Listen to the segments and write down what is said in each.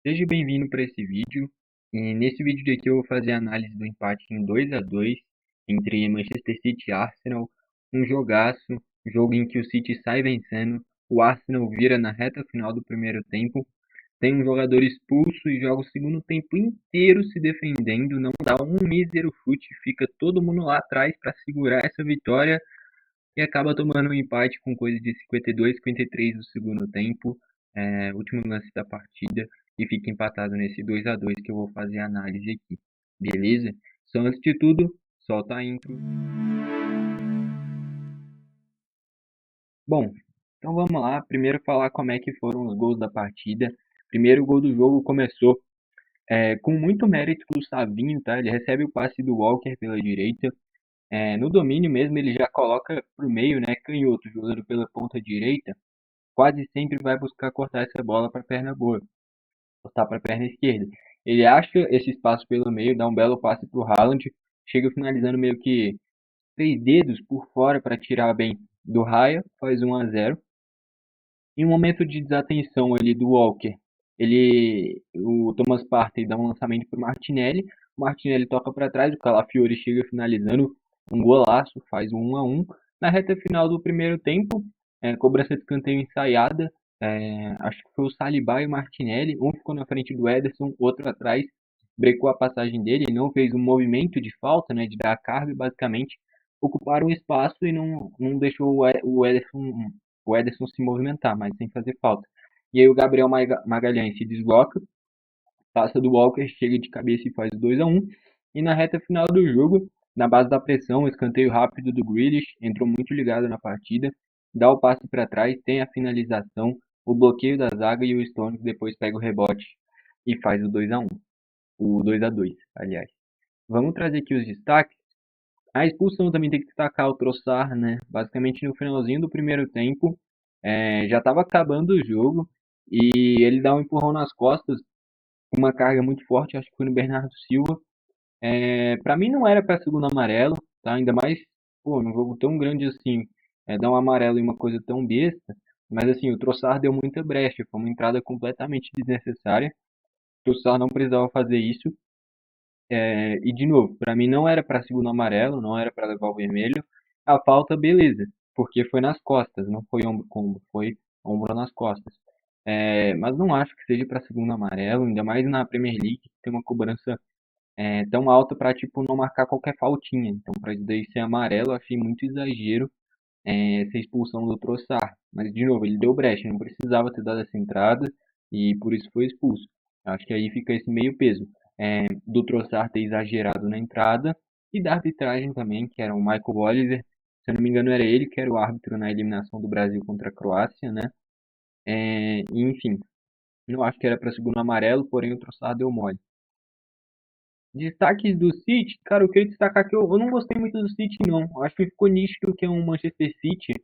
Seja bem-vindo para esse vídeo. E nesse vídeo aqui eu vou fazer a análise do empate em 2-2 entre Manchester City e Arsenal. Um jogaço, jogo em que o City sai vencendo, o Arsenal vira na reta final do primeiro tempo, tem um jogador expulso e joga o segundo tempo inteiro se defendendo, não dá um mísero chute, fica todo mundo lá atrás para segurar essa vitória e acaba tomando um empate com coisa de 52, 53 do segundo tempo, último lance da partida, e fica empatado nesse 2-2 que eu vou fazer a análise aqui. Beleza? Só antes de tudo, solta a intro. Bom, então vamos lá. Primeiro falar como é que foram os gols da partida. Primeiro gol do jogo começou com muito mérito do Savinho, tá? Ele recebe o passe do Walker pela direita. No domínio mesmo, ele já coloca pro meio, né? Canhoto, jogando pela ponta direita. Quase sempre vai buscar cortar essa bola para a perna boa, cortar para a perna esquerda. Ele acha esse espaço pelo meio, dá um belo passe para o Haaland, chega finalizando meio que 3 dedos por fora para tirar bem do Raya, faz 1-0. Em um momento de desatenção ali do Walker, o Thomas Partey dá um lançamento para o Martinelli, o Martinelli toca para trás, o Calafiori chega finalizando um golaço, faz 1-1. Na reta final do primeiro tempo, cobrança de escanteio ensaiada, acho que foi o Saliba e o Martinelli, um ficou na frente do Ederson, outro atrás, brecou a passagem dele, não fez um movimento de falta, né, de dar a carga, basicamente ocuparam o espaço e não deixou o Ederson se movimentar, mas sem fazer falta. E aí o Gabriel Magalhães se desloca, passa do Walker, chega de cabeça e faz 2-1. E na reta final do jogo, na base da pressão, o escanteio rápido do Grealish, entrou muito ligado na partida, dá o passe para trás, tem a finalização, o bloqueio da zaga e o Stones depois pega o rebote e faz o 2-1. O 2-2, aliás. Vamos trazer aqui os destaques. A expulsão também tem que destacar o Trossard, né? Basicamente no finalzinho do primeiro tempo, já estava acabando o jogo e ele dá um empurrão nas costas, uma carga muito forte, acho que foi no Bernardo Silva. Para mim não era para segundo amarelo, tá? Ainda mais, pô, num jogo tão grande assim, dar um amarelo em uma coisa tão besta. Mas assim, o Trossard deu muita brecha, foi uma entrada completamente desnecessária. O Trossard não precisava fazer isso. E de novo, para mim não era para segundo amarelo, não era para levar o vermelho. A falta, beleza, porque foi nas costas, não foi ombro com ombro, foi ombro nas costas. Mas não acho que seja para segundo amarelo, ainda mais na Premier League, que tem uma cobrança tão alta para tipo não marcar qualquer faltinha. Então, para isso daí ser amarelo, eu achei muito exagero essa expulsão do Trossard. Mas de novo, ele deu brecha, não precisava ter dado essa entrada e por isso foi expulso. Acho que aí fica esse meio peso do Trossard ter exagerado na entrada e da arbitragem também, que era o Michael Oliver. Se eu não me engano, era ele que era o árbitro na eliminação do Brasil contra a Croácia, né? Enfim, não acho que era para segundo amarelo, porém o Trossard deu mole. Destaques do City, cara, eu queria destacar que eu não gostei muito do City, não. Acho que ficou nítido que é um Manchester City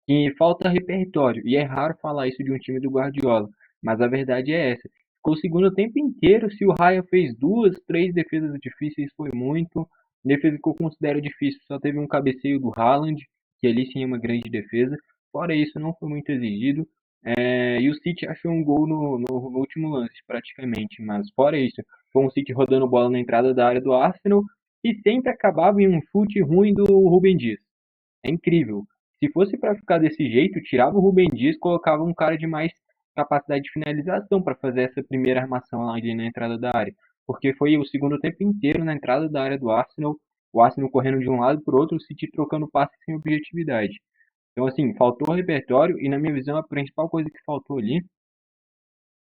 que falta repertório. E é raro falar isso de um time do Guardiola. Mas a verdade é essa. Ficou o segundo tempo inteiro. Se o Raya fez duas, três defesas difíceis, foi muito. Defesa que eu considero difícil, só teve um cabeceio do Haaland, que ali sim é uma grande defesa. Fora isso, não foi muito exigido. E o City achou um gol no último lance, praticamente. Mas fora isso, foi um City rodando bola na entrada da área do Arsenal e sempre acabava em um chute ruim do Rubem Dias. É incrível. Se fosse para ficar desse jeito, tirava o Rubem Dias, colocava um cara de mais capacidade de finalização para fazer essa primeira armação ali na entrada da área. Porque foi o segundo tempo inteiro na entrada da área do Arsenal, o Arsenal correndo de um lado para o outro, o City trocando passes sem objetividade. Então, assim, faltou repertório e, na minha visão, a principal coisa que faltou ali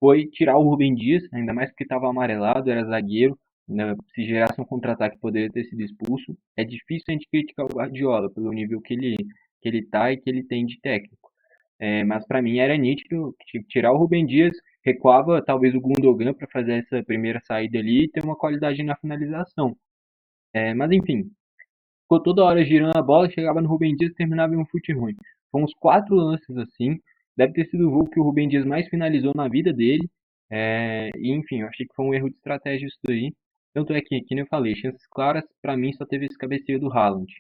foi tirar o Rubem Dias, ainda mais porque estava amarelado, era zagueiro, né? Se gerasse um contra-ataque poderia ter sido expulso. É difícil a gente criticar o Guardiola pelo nível que ele tá e que ele tem de técnico. Mas para mim era nítido que tirar o Rubem Dias, recuava talvez o Gundogan para fazer essa primeira saída ali e ter uma qualidade na finalização. Mas enfim, ficou toda hora girando a bola, chegava no Rubem Dias e terminava em um chute ruim. Foi uns 4 lances assim. Deve ter sido o jogo que o Rubem Dias mais finalizou na vida dele. E enfim, eu achei que foi um erro de estratégia isso daí. Tanto é que nem eu falei, chances claras, pra mim só teve esse cabeceio do Haaland.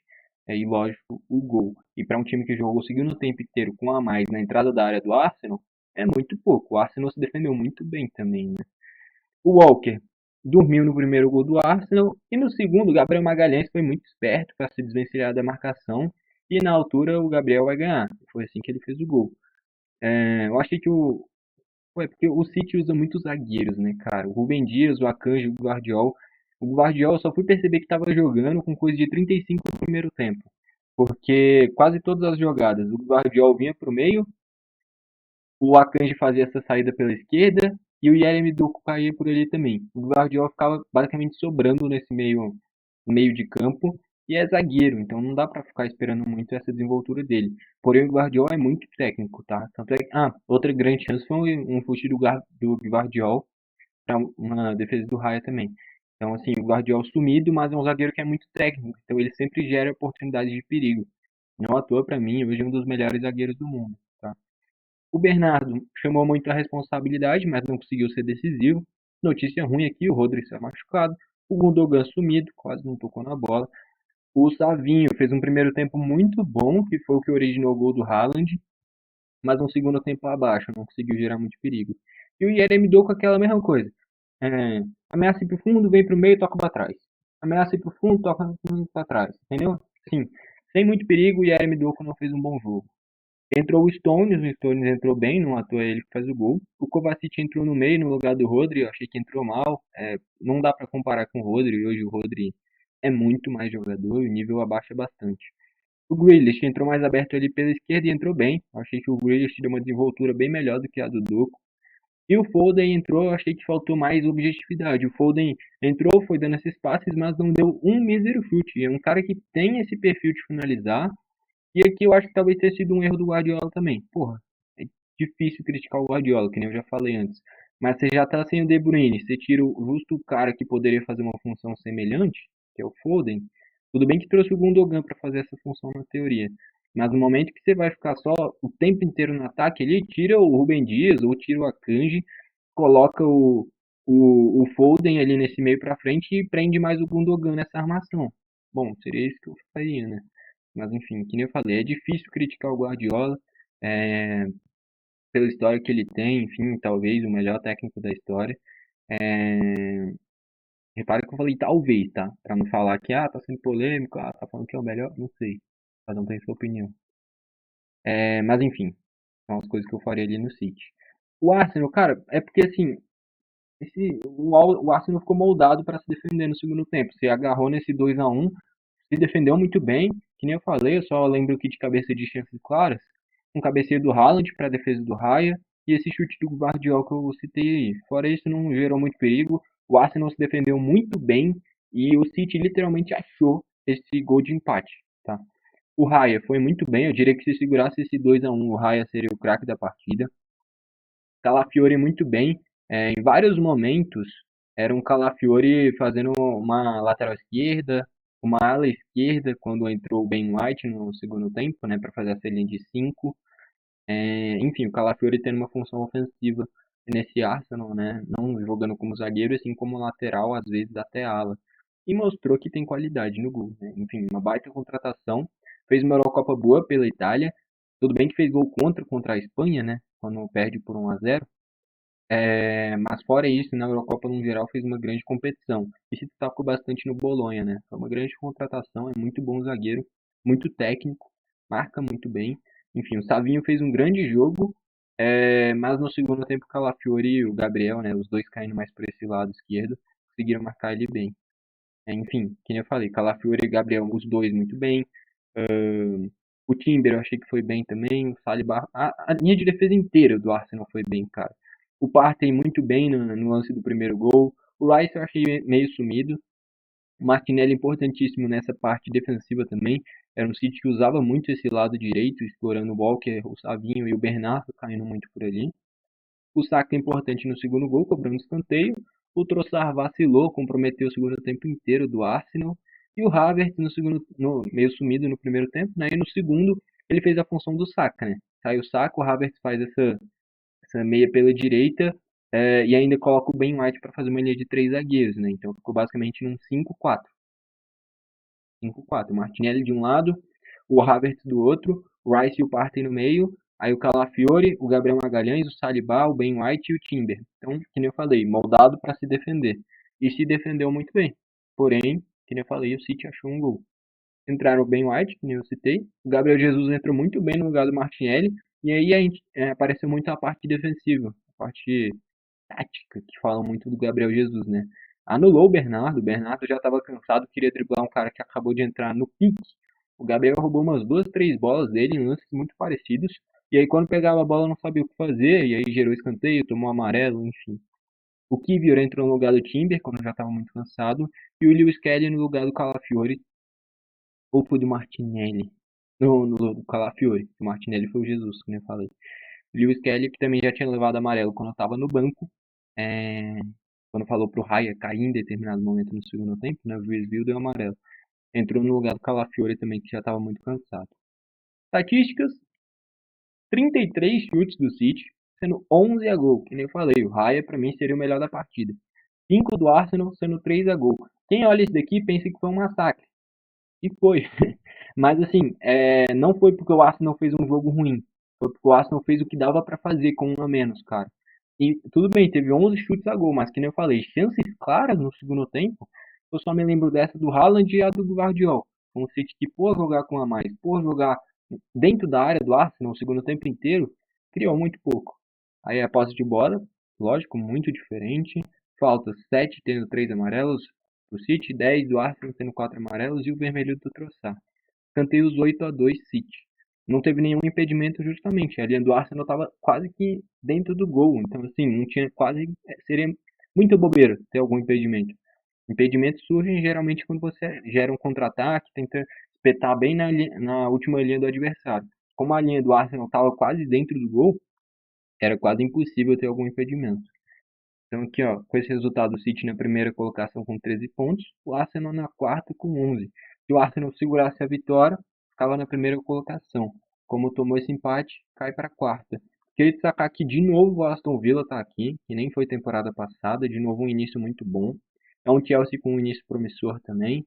E lógico, o gol. E para um time que jogou o segundo tempo inteiro com a mais na entrada da área do Arsenal, é muito pouco. O Arsenal se defendeu muito bem também, né? O Walker dormiu no primeiro gol do Arsenal e no segundo o Gabriel Magalhães foi muito esperto para se desvencilhar da marcação e na altura o Gabriel vai ganhar. Foi assim que ele fez o gol. Eu achei que o porque o City usa muitos zagueiros, né, cara? O Rubem Dias, o Akanji, o Guardiol. O Guardiol eu só fui perceber que estava jogando com coisa de 35 no primeiro tempo. Porque quase todas as jogadas, o Guardiol vinha pro meio, o Akanji fazia essa saída pela esquerda e o Yeremy Doku caía por ali também. O Guardiola ficava basicamente sobrando nesse meio de campo e é zagueiro, então não dá pra ficar esperando muito essa desenvoltura dele. Porém, o Guardiola é muito técnico, tá? Tanto é que, outra grande chance foi um chute do Guardiola para uma defesa do Raya também. Então, assim, o Guardiola sumido, mas é um zagueiro que é muito técnico, então ele sempre gera oportunidades de perigo. Não à toa, pra mim, hoje é um dos melhores zagueiros do mundo, tá? O Bernardo chamou muito a responsabilidade, mas não conseguiu ser decisivo. Notícia ruim aqui, o Rodri está machucado. O Gundogan sumido, quase não tocou na bola. O Savinho fez um primeiro tempo muito bom, que foi o que originou o gol do Haaland, mas um segundo tempo abaixo, não conseguiu gerar muito perigo. E o Yeremy Doku aquela mesma coisa. É, ameaça ir pro fundo, vem pro meio, toca para trás. Ameaça ir pro fundo, toca para trás. Entendeu? Sim, sem muito perigo, o Yeremy Doku não fez um bom jogo. Entrou o Stones entrou bem, não à toa ele que faz o gol. O Kovacic entrou no meio, no lugar do Rodri, eu achei que entrou mal. Não dá para comparar com o Rodri, hoje o Rodri é muito mais jogador, o nível abaixa bastante. O Grealish entrou mais aberto ali pela esquerda e entrou bem. Eu achei que o Grealish deu uma desenvoltura bem melhor do que a do Doku. E o Foden entrou, eu achei que faltou mais objetividade. O Foden entrou, foi dando esses passes, mas não deu um mísero chute. É um cara que tem esse perfil de finalizar, e aqui eu acho que talvez tenha sido um erro do Guardiola também. Porra, é difícil criticar o Guardiola, que nem eu já falei antes. Mas você já tá sem o De Bruyne, você tira justo o cara que poderia fazer uma função semelhante, que é o Foden. Tudo bem que trouxe o Gundogan para fazer essa função na teoria. Mas no momento que você vai ficar só o tempo inteiro no ataque, ele tira o Rubem Dias ou tira o Akanji, coloca o Foden ali nesse meio para frente e prende mais o Gundogan nessa armação. Bom, seria isso que eu faria, né? Mas enfim, que nem eu falei, é difícil criticar o Guardiola é, pela história que ele tem, enfim, talvez o melhor técnico da história. É, repara que eu falei talvez, tá? Pra não falar que, tá sendo polêmico, tá falando que é o melhor, não sei. Cada um tem sua opinião. Mas enfim, são as coisas que eu faria ali no City. O Arsenal, cara, é porque assim, o Arsenal ficou moldado para se defender no segundo tempo. Se agarrou nesse 2-1, se defendeu muito bem, que nem eu falei, eu só lembro que de cabeça de chances claras, um cabeceio do Haaland para a defesa do Raya e esse chute do Guardiola que eu citei aí. Fora isso, não gerou muito perigo. O Arsenal se defendeu muito bem e o City literalmente achou esse gol de empate, tá? O Raya foi muito bem, eu diria que se segurasse esse 2-1, o Raya seria o craque da partida. Calafiori muito bem. Em vários momentos era um Calafiori fazendo uma lateral esquerda, uma ala esquerda quando entrou o Ben White no segundo tempo, né, para fazer essa linha de 5. Enfim, o Calafiori tendo uma função ofensiva nesse Arsenal, né, não jogando como zagueiro, assim como lateral, às vezes até ala. E mostrou que tem qualidade no gol, né? Enfim, uma baita contratação. Fez uma Eurocopa boa pela Itália. Tudo bem que fez gol contra a Espanha, né? Quando perde por 1-0. Mas fora isso, na Eurocopa no geral fez uma grande competição e se destacou bastante no Bolonha, né? Foi uma grande contratação, é muito bom zagueiro, muito técnico, marca muito bem. Enfim, o Savinho fez um grande jogo, mas no segundo tempo o Calafiori e o Gabriel, né? Os dois caindo mais por esse lado esquerdo, conseguiram marcar ele bem. Enfim, que nem eu falei, Calafiori e Gabriel, os dois muito bem. O Timber eu achei que foi bem também. O Saliba, a linha de defesa inteira do Arsenal foi bem, cara. O Partey muito bem no lance do primeiro gol. O Rice eu achei meio sumido. O Martinelli importantíssimo nessa parte defensiva também. Era um City que usava muito esse lado direito, explorando o Walker, o Savinho e o Bernardo caindo muito por ali. O Saka é importante no segundo gol, cobrando escanteio. O Trossard vacilou, comprometeu o segundo tempo inteiro do Arsenal. E o Havertz no segundo, meio sumido no primeiro tempo, né? E no segundo ele fez a função do Saka, né? Sai o Saka, o Havertz faz essa meia pela direita e ainda coloca o Ben White para fazer uma linha de três zagueiros, né? Então ficou basicamente num 5-4. 5-4. O Martinelli de um lado, o Havertz do outro, o Rice e o Partey no meio Aí o Calafiore, o Gabriel Magalhães, o Saliba, o Ben White e o Timber. Então, que nem eu falei, moldado para se defender. E se defendeu muito bem. Porém, que nem eu falei, o City achou um gol. Entraram o Ben White, que nem eu citei. O Gabriel Jesus entrou muito bem no lugar do Martinelli. E aí apareceu muito a parte defensiva, a parte tática, que falam muito do Gabriel Jesus, né? Anulou o Bernardo já estava cansado, queria driblar um cara que acabou de entrar no pique. O Gabriel roubou umas duas, três bolas dele em lances muito parecidos. E aí quando pegava a bola não sabia o que fazer, e aí gerou escanteio, tomou amarelo, enfim. O Kivior entrou no lugar do Timber, quando já estava muito cansado, e o Lewis Kelly no lugar do Calafiore, ou foi do Martinelli? No do Calafiore. O Martinelli foi o Jesus, como eu falei. Lewis Kelly, que também já tinha levado amarelo quando estava no banco, é, quando falou pro Raya cair em determinado momento no segundo tempo, né, o juiz viu, deu amarelo. Entrou no lugar do Calafiore também, que já estava muito cansado. Estatísticas: 33 chutes do City, sendo 11 a gol. Que nem eu falei, o Raya para mim seria o melhor da partida. 5 do Arsenal, sendo 3 a gol. Quem olha isso daqui pensa que foi um massacre. E foi. Mas assim, não foi porque o Arsenal fez um jogo ruim. Foi porque o Arsenal fez o que dava pra fazer com um a menos, cara. E tudo bem, teve 11 chutes a gol, mas que nem eu falei, chances claras no segundo tempo. Eu só me lembro dessa do Haaland e a do Guardiola. Um City que, por jogar com a mais, por jogar dentro da área do Arsenal o segundo tempo inteiro, criou muito pouco. Aí a posse de bola, lógico, muito diferente. Faltas 7 tendo 3 amarelos, do City, 10 do Arsenal tendo 4 amarelos e o vermelho do Trossard. Canteiros 8 a 2 City. Não teve nenhum impedimento justamente. A linha do Arsenal estava quase que dentro do gol. Então, assim, não tinha quase. Seria muita bobeira ter algum impedimento. Impedimentos surgem geralmente quando você gera um contra-ataque, tenta espetar bem na última linha do adversário. Como a linha do Arsenal estava quase dentro do gol, era quase impossível ter algum impedimento. Então aqui, ó, com esse resultado, o City na primeira colocação com 13 pontos, o Arsenal na quarta com 11. Se o Arsenal segurasse a vitória, ficava na primeira colocação. Como tomou esse empate, cai para a quarta. Queria destacar que de novo o Aston Villa está aqui, que nem foi temporada passada, de novo um início muito bom. É um Chelsea com um início promissor também.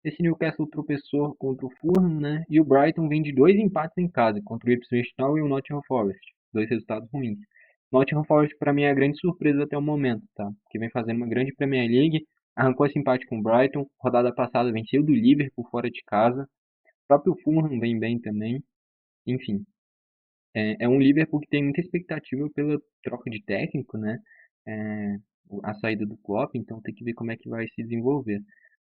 Esse Newcastle tropeçou contra o Fulham, né? E o Brighton vem de dois empates em casa, contra o Ipswich Town e o Nottingham Forest. Dois resultados ruins. Nottingham Forest para mim é a grande surpresa até o momento, tá? Que vem fazendo uma grande Premier League, arrancou esse empate com o Brighton, rodada passada venceu do Liverpool fora de casa. O próprio Fulham vem bem também. Enfim, é um Liverpool que tem muita expectativa pela troca de técnico, né? É, a saída do Klopp, então tem que ver como é que vai se desenvolver.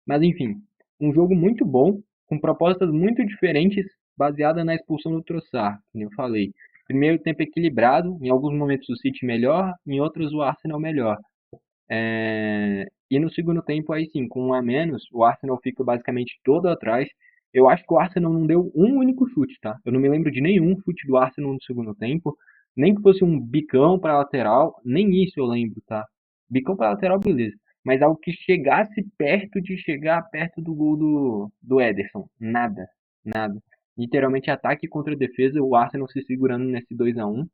Mas enfim, um jogo muito bom, com propostas muito diferentes, baseada na expulsão do Trossard, como eu falei. Primeiro tempo equilibrado, em alguns momentos o City melhor, em outros o Arsenal melhor. E no segundo tempo, aí sim, com um a menos, o Arsenal fica basicamente todo atrás. Eu acho que o Arsenal não deu um único chute, tá? Eu não me lembro de nenhum chute do Arsenal no segundo tempo, nem que fosse um bicão para lateral, nem isso eu lembro, tá? Bicão para lateral, beleza. Mas algo que chegasse perto de chegar perto do gol do Ederson. Nada, nada. Literalmente ataque contra defesa, o Arsenal se segurando nesse 2 a 1.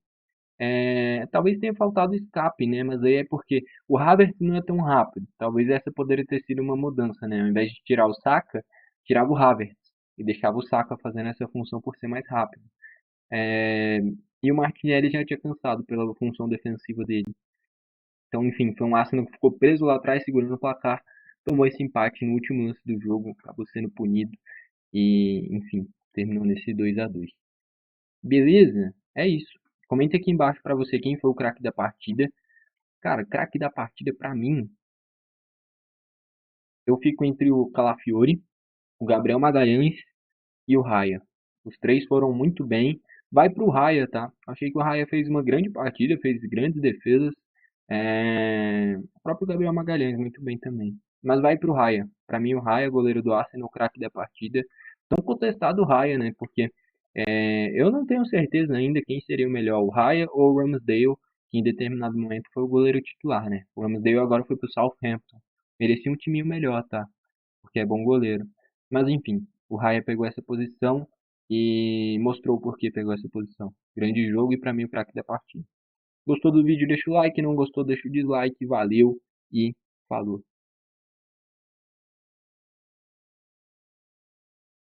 Talvez tenha faltado escape, né? Mas aí é porque o Havertz não é tão rápido. Talvez essa poderia ter sido uma mudança, né? Ao invés de tirar o Saka, tirava o Havertz e deixava o Saka fazendo essa função por ser mais rápido. É, E o Martinelli já tinha cansado pela função defensiva dele. Então, enfim, foi um Arsenal que ficou preso lá atrás, segurando o placar, tomou esse empate no último lance do jogo, acabou sendo punido e, enfim, terminou nesse 2 a 2. Beleza? É isso. Comenta aqui embaixo pra você quem foi o craque da partida. Cara, craque da partida pra mim, eu fico entre o Calafiore, o Gabriel Magalhães e o Raya. Os três foram muito bem. Vai pro Raya, tá? Achei que o Raya fez uma grande partida, fez grandes defesas. O próprio Gabriel Magalhães muito bem também. Mas vai pro Raya. Pra mim o Raya, goleiro do Arsenal, o craque da partida. Tão contestado o Raya, né? Porque eu não tenho certeza ainda quem seria o melhor, o Raya ou o Ramsdale, que em determinado momento foi o goleiro titular, né? O Ramsdale agora foi pro Southampton. Merecia um timinho melhor, tá? Porque é bom goleiro. Mas enfim, o Raya pegou essa posição e mostrou por que pegou essa posição. Grande jogo e pra mim o craque da partida. Gostou do vídeo? Deixa o like, não gostou, deixa o dislike. Valeu e falou.